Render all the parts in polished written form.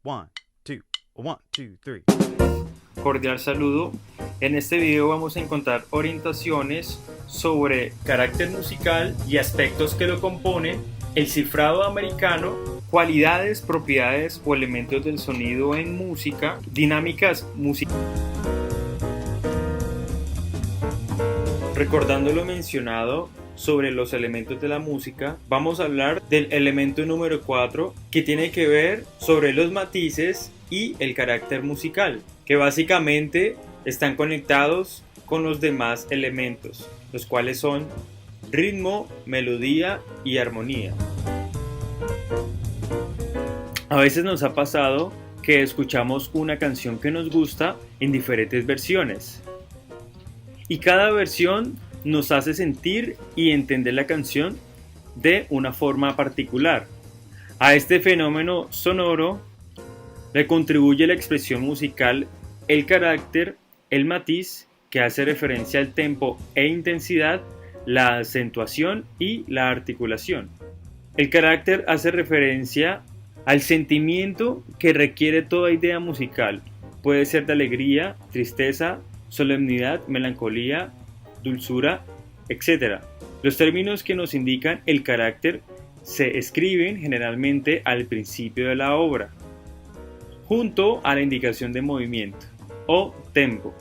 One, two, one, two, three. Cordial saludo. En este video vamos a encontrar orientaciones sobre carácter musical y aspectos que lo componen, el cifrado americano, cualidades, propiedades o elementos del sonido en música, dinámicas musicales. Recordando lo mencionado sobre los elementos de la música, vamos a hablar del elemento número 4, que tiene que ver sobre los matices y el carácter musical, que básicamente están conectados con los demás elementos, los cuales son ritmo, melodía y armonía. A veces nos ha pasado que escuchamos una canción que nos gusta en diferentes versiones, y cada versión nos hace sentir y entender la canción de una forma particular. A este fenómeno sonoro le contribuye la expresión musical, el carácter, el matiz, que hace referencia al tempo e intensidad, la acentuación y la articulación. El carácter hace referencia al sentimiento que requiere toda idea musical. Puede ser de alegría, tristeza, solemnidad, melancolía, dulzura, etc. Los términos que nos indican el carácter se escriben generalmente al principio de la obra, junto a la indicación de movimiento o tempo.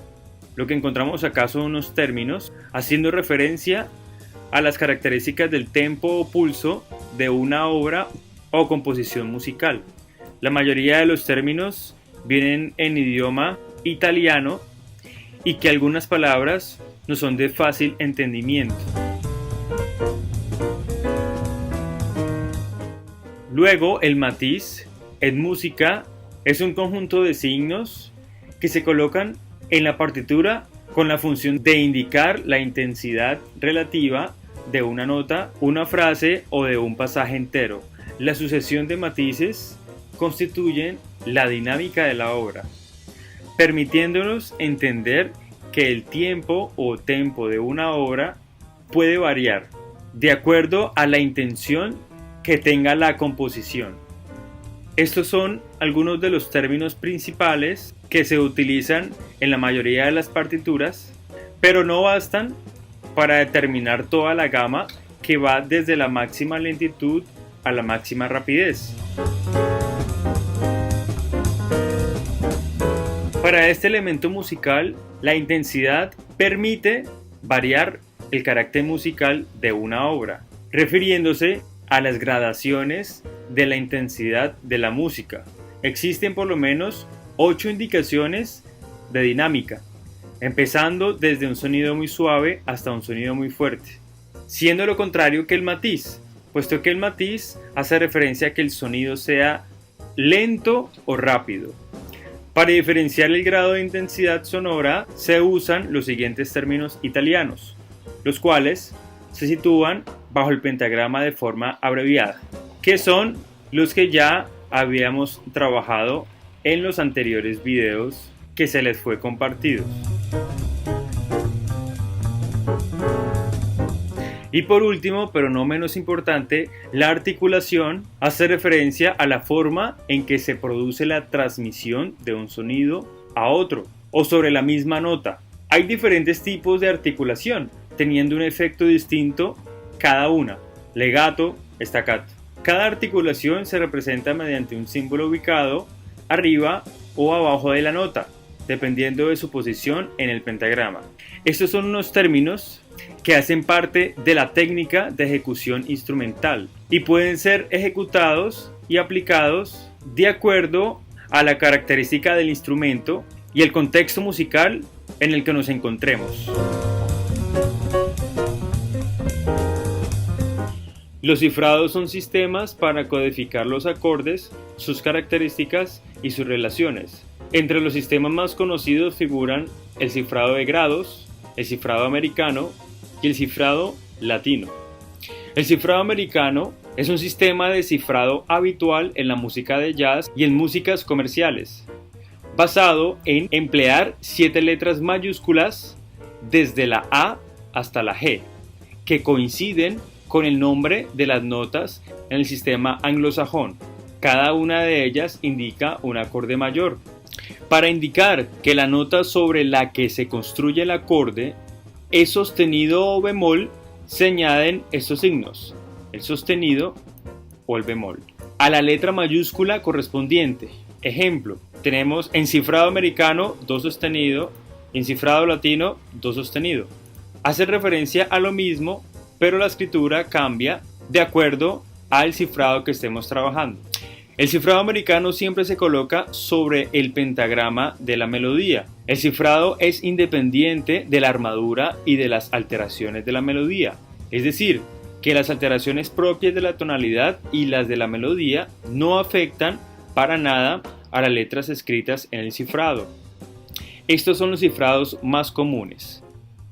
Lo que encontramos acá son unos términos haciendo referencia a las características del tempo o pulso de una obra o composición musical. La mayoría de los términos vienen en idioma italiano y que algunas palabras no son de fácil entendimiento. Luego, el matiz en música es un conjunto de signos que se colocan en la partitura con la función de indicar la intensidad relativa de una nota, una frase o de un pasaje entero. La sucesión de matices constituyen la dinámica de la obra, permitiéndonos entender que el tiempo o tempo de una obra puede variar de acuerdo a la intención que tenga la composición. Estos son algunos de los términos principales que se utilizan en la mayoría de las partituras, pero no bastan para determinar toda la gama que va desde la máxima lentitud a la máxima rapidez. Para este elemento musical, la intensidad permite variar el carácter musical de una obra, refiriéndose a las gradaciones de la intensidad de la música. Existen por lo menos 8 indicaciones de dinámica, empezando desde un sonido muy suave hasta un sonido muy fuerte, siendo lo contrario que el matiz, puesto que el matiz hace referencia a que el sonido sea lento o rápido. Para diferenciar el grado de intensidad sonora se usan los siguientes términos italianos, los cuales se sitúan bajo el pentagrama de forma abreviada, que son los que ya habíamos trabajado en los anteriores videos que se les fue compartidos. Y por último, pero no menos importante, la articulación hace referencia a la forma en que se produce la transmisión de un sonido a otro o sobre la misma nota. Hay diferentes tipos de articulación, teniendo un efecto distinto cada una: legato, staccato. Cada articulación se representa mediante un símbolo ubicado arriba o abajo de la nota, dependiendo de su posición en el pentagrama. Estos son unos términos que hacen parte de la técnica de ejecución instrumental y pueden ser ejecutados y aplicados de acuerdo a la característica del instrumento y el contexto musical en el que nos encontremos. Los cifrados son sistemas para codificar los acordes, sus características y sus relaciones. Entre los sistemas más conocidos figuran el cifrado de grados, el cifrado americano y el cifrado latino. El cifrado americano es un sistema de cifrado habitual en la música de jazz y en músicas comerciales, basado en emplear 7 letras mayúsculas desde la A hasta la G, que coinciden con el nombre de las notas en el sistema anglosajón. Cada una de ellas indica un acorde mayor. Para indicar que la nota sobre la que se construye el acorde es sostenido o bemol, se añaden estos signos, el sostenido o el bemol, a la letra mayúscula correspondiente. Ejemplo, tenemos en cifrado americano do sostenido, en cifrado latino do sostenido. Hace referencia a lo mismo, pero la escritura cambia de acuerdo al cifrado que estemos trabajando. El cifrado americano siempre se coloca sobre el pentagrama de la melodía. El cifrado es independiente de la armadura y de las alteraciones de la melodía. Es decir, que las alteraciones propias de la tonalidad y las de la melodía no afectan para nada a las letras escritas en el cifrado. Estos son los cifrados más comunes.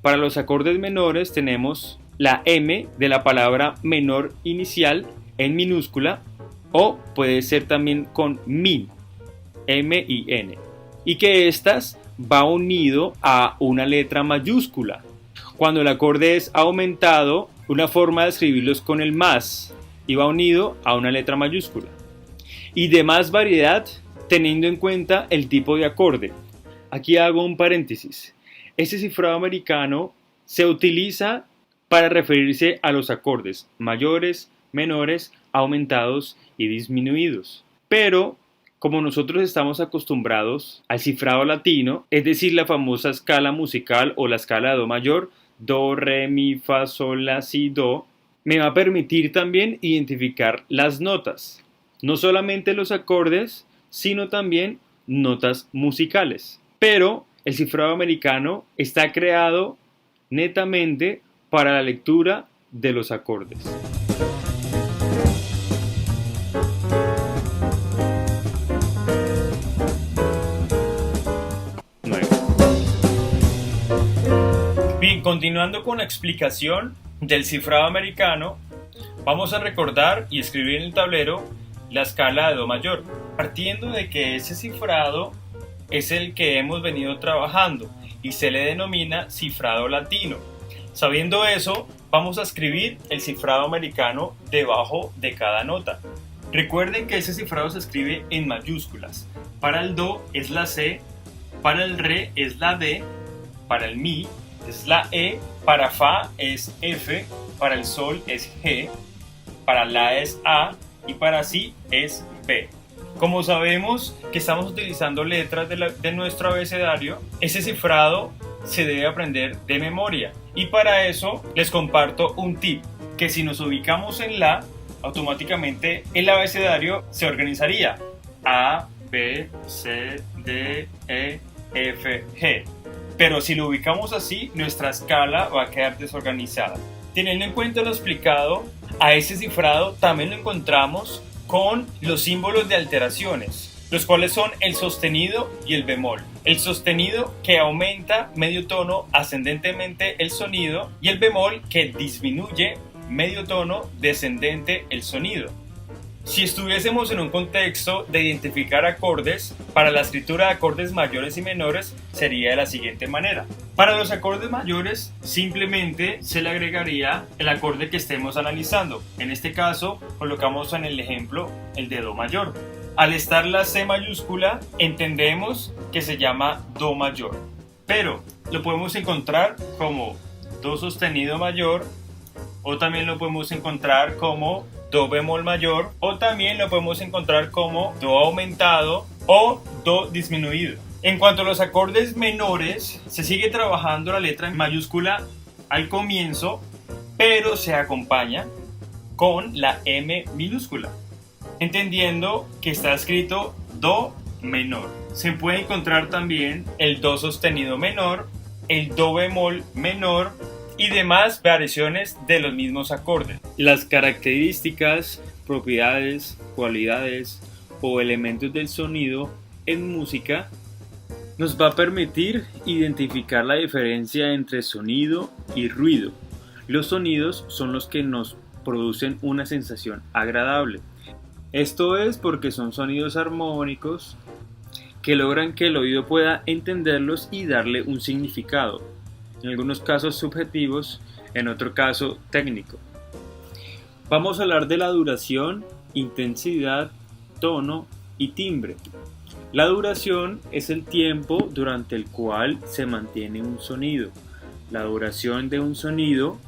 Para los acordes menores tenemos la M de la palabra menor inicial en minúscula, o puede ser también con min, M-I-N, y que estas va unido a una letra mayúscula. Cuando el acorde es aumentado, una forma de escribirlo es con el más y va unido a una letra mayúscula. Y de más variedad teniendo en cuenta el tipo de acorde. Aquí hago un paréntesis. Este cifrado americano se utiliza para referirse a los acordes mayores, menores, aumentados y disminuidos. Pero como nosotros estamos acostumbrados al cifrado latino, es decir, la famosa escala musical o la escala de do mayor, do, re, mi, fa, sol, la, si, do, me va a permitir también identificar las notas. No solamente los acordes, sino también notas musicales. Pero el cifrado americano está creado netamente para la lectura de los acordes. Bien, continuando con la explicación del cifrado americano, vamos a recordar y escribir en el tablero la escala de do mayor, partiendo de que ese cifrado es el que hemos venido trabajando y se le denomina cifrado latino. Sabiendo eso, vamos a escribir el cifrado americano debajo de cada nota. Recuerden que ese cifrado se escribe en mayúsculas. Para el do es la C, para el re es la D, para el mi es la E, para fa es F, para el sol es G, para la es A y para si es B. Como sabemos que estamos utilizando letras de nuestro abecedario, ese cifrado se debe aprender de memoria. Y para eso les comparto un tip, que si nos ubicamos en la, automáticamente el abecedario se organizaría A, B, C, D, E, F, G. Pero si lo ubicamos así, nuestra escala va a quedar desorganizada. Teniendo en cuenta lo explicado, a ese cifrado también lo encontramos con los símbolos de alteraciones, los cuales son el sostenido y el bemol. El sostenido que aumenta medio tono ascendentemente el sonido y el bemol que disminuye medio tono descendente el sonido. Si estuviésemos en un contexto de identificar acordes, para la escritura de acordes mayores y menores sería de la siguiente manera. Para los acordes mayores simplemente se le agregaría el acorde que estemos analizando. En este caso colocamos en el ejemplo el de do mayor. Al estar la C mayúscula entendemos que se llama do mayor, pero lo podemos encontrar como do sostenido mayor, o también lo podemos encontrar como do bemol mayor, o también lo podemos encontrar como do aumentado o do disminuido. En cuanto a los acordes menores, se sigue trabajando la letra en mayúscula al comienzo, pero se acompaña con la M minúscula, entendiendo que está escrito do menor. Se puede encontrar también el do sostenido menor, el do bemol menor y demás variaciones de los mismos acordes. Las características, propiedades, cualidades o elementos del sonido en música nos va a permitir identificar la diferencia entre sonido y ruido. Los sonidos son los que nos producen una sensación agradable. Esto es porque son sonidos armónicos que logran que el oído pueda entenderlos y darle un significado. En algunos casos subjetivos, en otro caso técnico. Vamos a hablar de la duración, intensidad tono y timbre. La duración es el tiempo durante el cual se mantiene un sonido. La duración de un sonido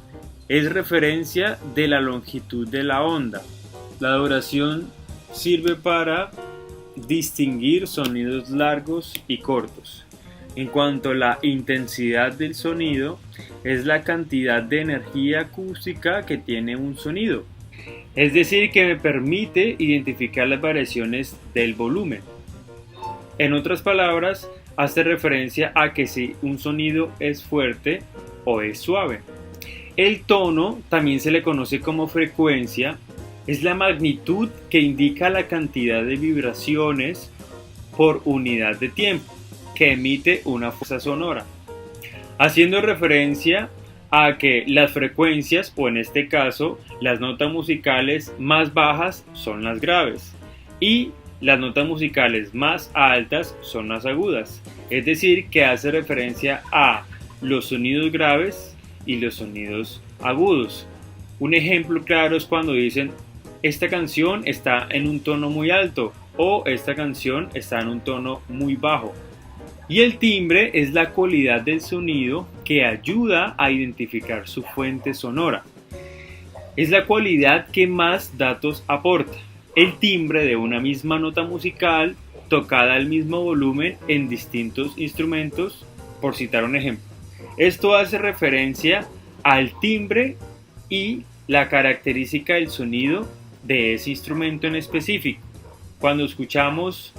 es referencia de la longitud de la onda. La duración sirve para distinguir sonidos largos y cortos. En cuanto a la intensidad del sonido, es la cantidad de energía acústica que tiene un sonido. Es decir, que me permite identificar las variaciones del volumen. En otras palabras, hace referencia a que si un sonido es fuerte o es suave. El tono, también se le conoce como frecuencia, es la magnitud que indica la cantidad de vibraciones por unidad de tiempo que emite una fuerza sonora, haciendo referencia a que las frecuencias, o en este caso las notas musicales más bajas, son las graves y las notas musicales más altas son las agudas. Es decir, que hace referencia a los sonidos graves y los sonidos agudos. Un ejemplo claro es cuando dicen: esta canción está en un tono muy alto o esta canción está en un tono muy bajo. Y el timbre es la cualidad del sonido que ayuda a identificar su fuente sonora. Es la cualidad que más datos aporta. El timbre de una misma nota musical tocada al mismo volumen en distintos instrumentos, por citar un ejemplo. Esto hace referencia al timbre y la característica del sonido de ese instrumento en específico. Cuando escuchamos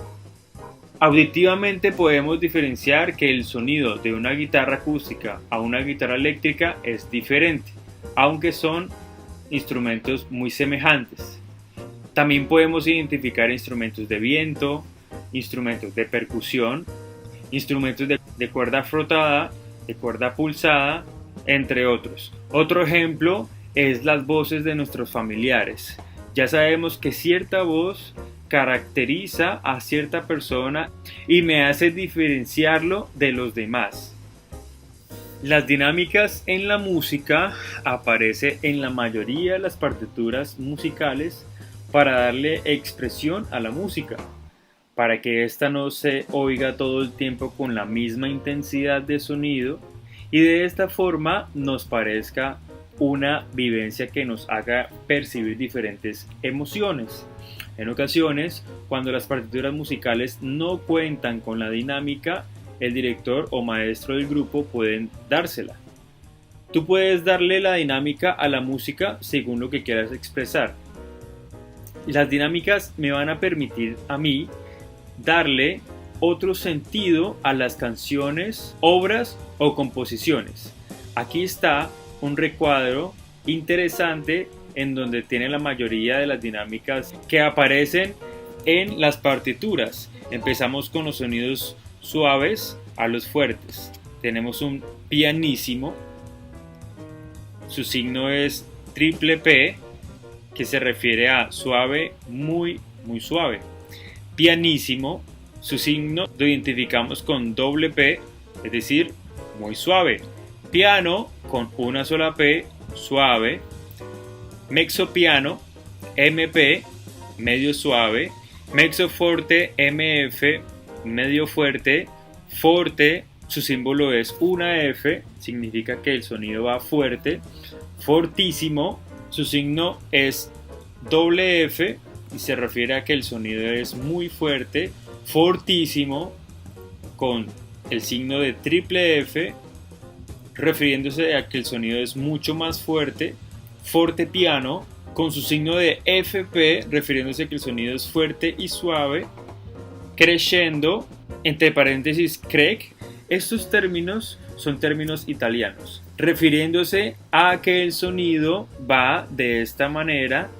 auditivamente, podemos diferenciar que el sonido de una guitarra acústica a una guitarra eléctrica es diferente, aunque son instrumentos muy semejantes. También podemos identificar instrumentos de viento, instrumentos de percusión, instrumentos de cuerda frotada, de cuerda pulsada, entre otros. Otro ejemplo es las voces de nuestros familiares. Ya sabemos que cierta voz caracteriza a cierta persona y me hace diferenciarlo de los demás. Las dinámicas en la música aparecen en la mayoría de las partituras musicales para darle expresión a la música, para que ésta no se oiga todo el tiempo con la misma intensidad de sonido y de esta forma nos parezca una vivencia que nos haga percibir diferentes emociones. En ocasiones, cuando las partituras musicales no cuentan con la dinámica, el director o maestro del grupo pueden dársela. Tú puedes darle la dinámica a la música según lo que quieras expresar. Las dinámicas me van a permitir a mí darle otro sentido a las canciones, obras o composiciones. Aquí está un recuadro interesante en donde tiene la mayoría de las dinámicas que aparecen en las partituras. Empezamos con los sonidos suaves a los fuertes. Tenemos un pianísimo, su signo es triple P, que se refiere a suave, muy suave. Pianísimo, su signo lo identificamos con doble P, es decir, muy suave. Piano con una sola P, suave. Mezzopiano, MP, medio suave. Mezzoforte, MF, medio fuerte. Forte, su símbolo es una F, significa que el sonido va fuerte. Fortísimo, su signo es doble F y se refiere a que el sonido es muy fuerte. Fortísimo, con el signo de triple F, refiriéndose a que el sonido es mucho más fuerte. Fortepiano, con su signo de FP, refiriéndose a que el sonido es fuerte y suave. Crescendo, entre paréntesis crec. Estos términos son términos italianos, refiriéndose a que el sonido va de esta manera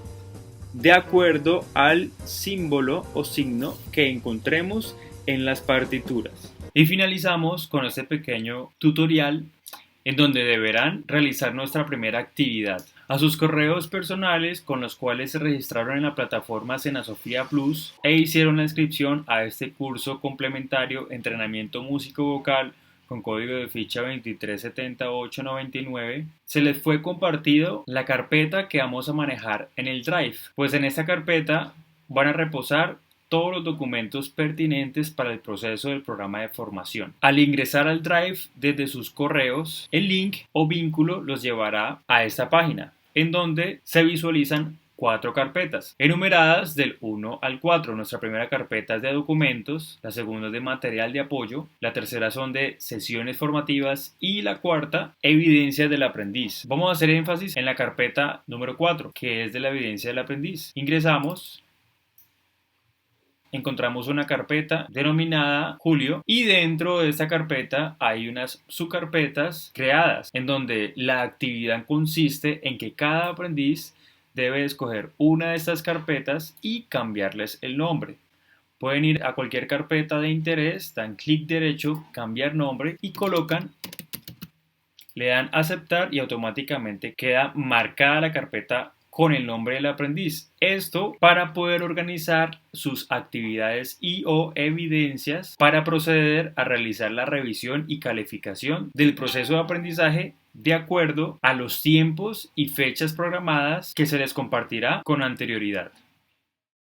de acuerdo al símbolo o signo que encontremos en las partituras. Y finalizamos con este pequeño tutorial en donde deberán realizar nuestra primera actividad. A sus correos personales con los cuales se registraron en la plataforma Senasofía Plus e hicieron la inscripción a este curso complementario Entrenamiento Músico Vocal con código de ficha 2370899, se les fue compartido la carpeta que vamos a manejar en el Drive. Pues en esta carpeta van a reposar todos los documentos pertinentes para el proceso del programa de formación. Al ingresar al Drive desde sus correos, el link o vínculo los llevará a esta página, en donde se visualizan 4 carpetas, enumeradas del 1 al 4. Nuestra primera carpeta es de documentos, la segunda es de material de apoyo, la tercera son de sesiones formativas y la cuarta, evidencias del aprendiz. Vamos a hacer énfasis en la carpeta número 4, que es de la evidencia del aprendiz. Ingresamos. Encontramos una carpeta denominada Julio y dentro de esta carpeta hay unas subcarpetas creadas en donde la actividad consiste en que cada aprendiz debe escoger una de estas carpetas y cambiarles el nombre. Pueden ir a cualquier carpeta de interés, dan clic derecho, cambiar nombre y le dan aceptar y automáticamente queda marcada la carpeta con el nombre del aprendiz. Esto para poder organizar sus actividades y o evidencias para proceder a realizar la revisión y calificación del proceso de aprendizaje de acuerdo a los tiempos y fechas programadas que se les compartirá con anterioridad.